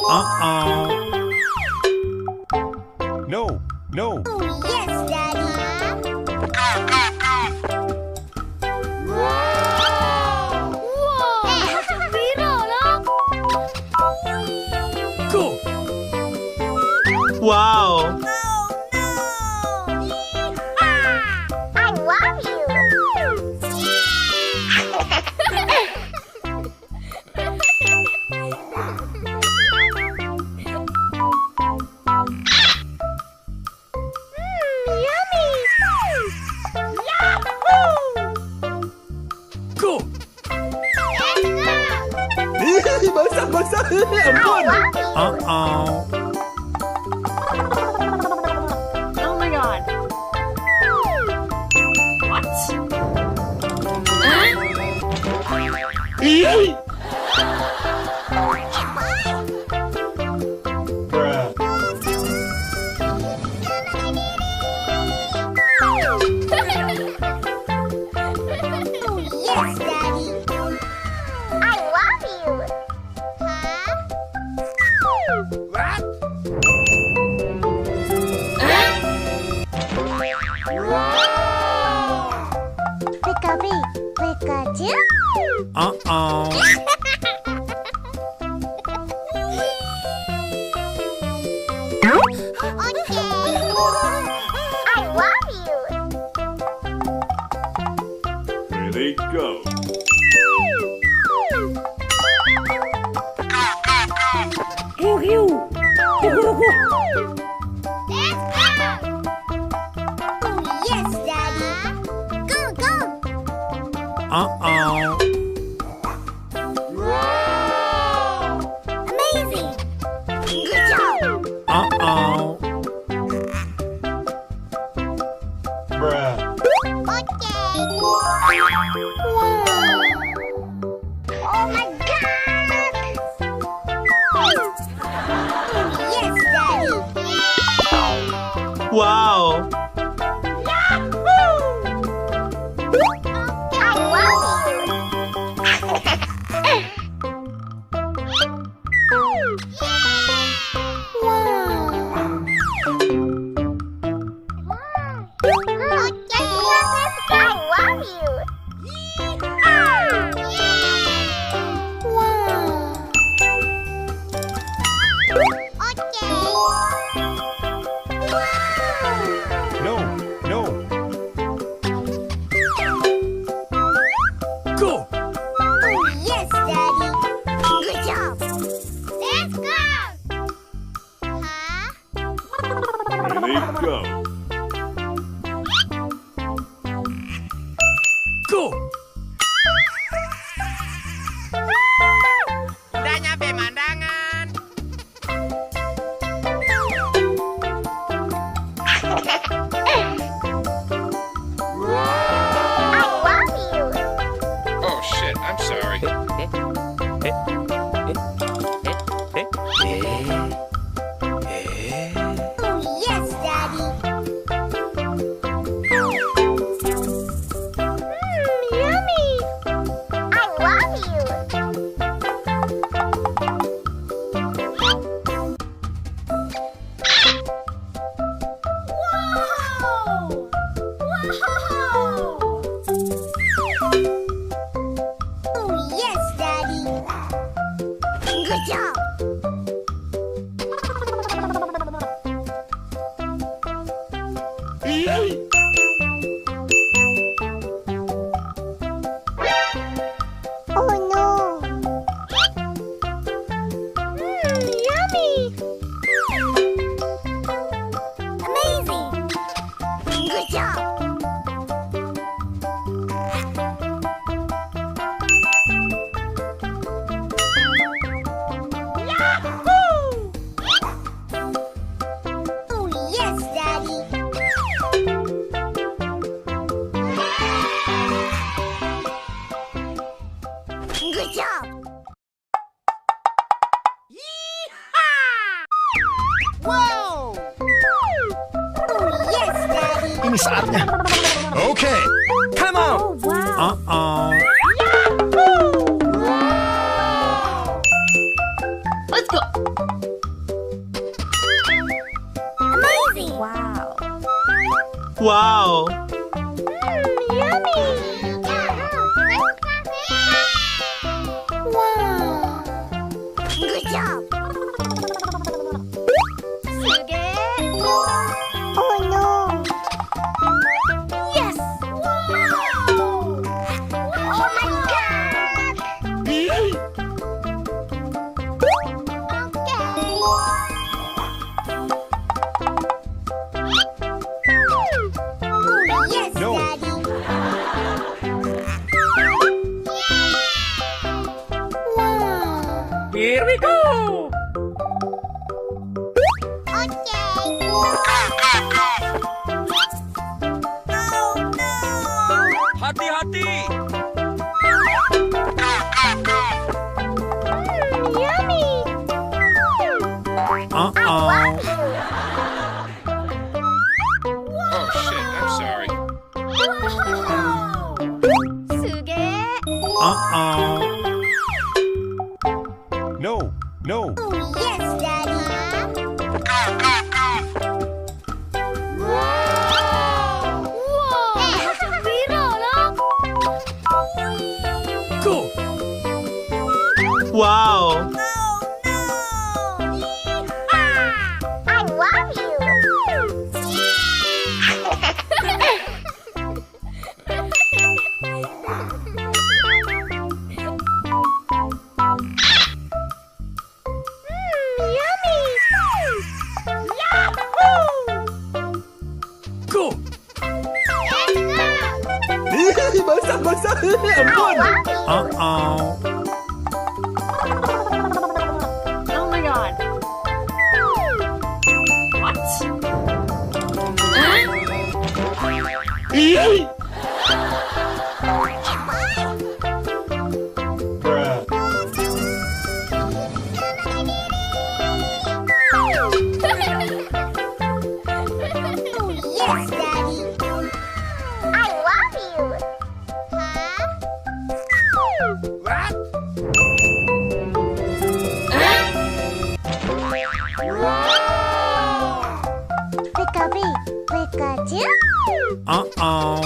Uh-oh. No, no. Oh, yes, Daddy. Whoa! Biro, look! Go! Wow! Oh, no! I love you! Yummy! Yahoo! Go! Basah. I Ampun. love you! Uh-oh. Oh my god. What? Bruh. Yes, Daddy. I love you. Huh? Pika-pee, Pikachu. Uh-oh. Okay. I love you. Ready, go. Let's go. Oh, yes, Daddy. Go, go. Uh-oh. Amazing. Good job. Uh-oh. Bruh. Okay. Wow. Oh my God. Oh, yes, Daddy. Wow! Yahoo! I love you. Okay. I love you. No, no. Go! Yes, Daddy. Good job. Let's go. Huh? Ready, go. Go! Udah nyampe mandangan. I love you. Oh shit, I'm sorry. Oh, yes, Daddy. Yummy. I love you. Whoa! Whoa! Oh, yes, Daddy. Good job. Oh no! Yummy! Amazing! Good job! Yahoo! Oh yes, Daddy! Good job! Whoa! Oh yes, Daddy! Ini saatnya. Okay. Come on. Oh wow! Uh-oh. Let's go. Wow! Yummy! Wow! Good job! Suge! Oh no! Yes! Oh my god! Okay! Oh yes, No. Daddy! Wow! Here we go! Okay! Oh no! Hati-hati! Yummy! Uh-oh. Oh shit, I'm sorry. Suge! Uh-oh. No, no. Oh yes, Daddy! Whoa! Zero, look! Go! Wow! Oh no! I love you! Yummy! Yahoo! Go! Basah! I Ampun! love you! Uh-oh. Oh my god. What? Bruh. Oh yes, Daddy! I love you! Huh? Pikachu, Pikachu. Uh-oh.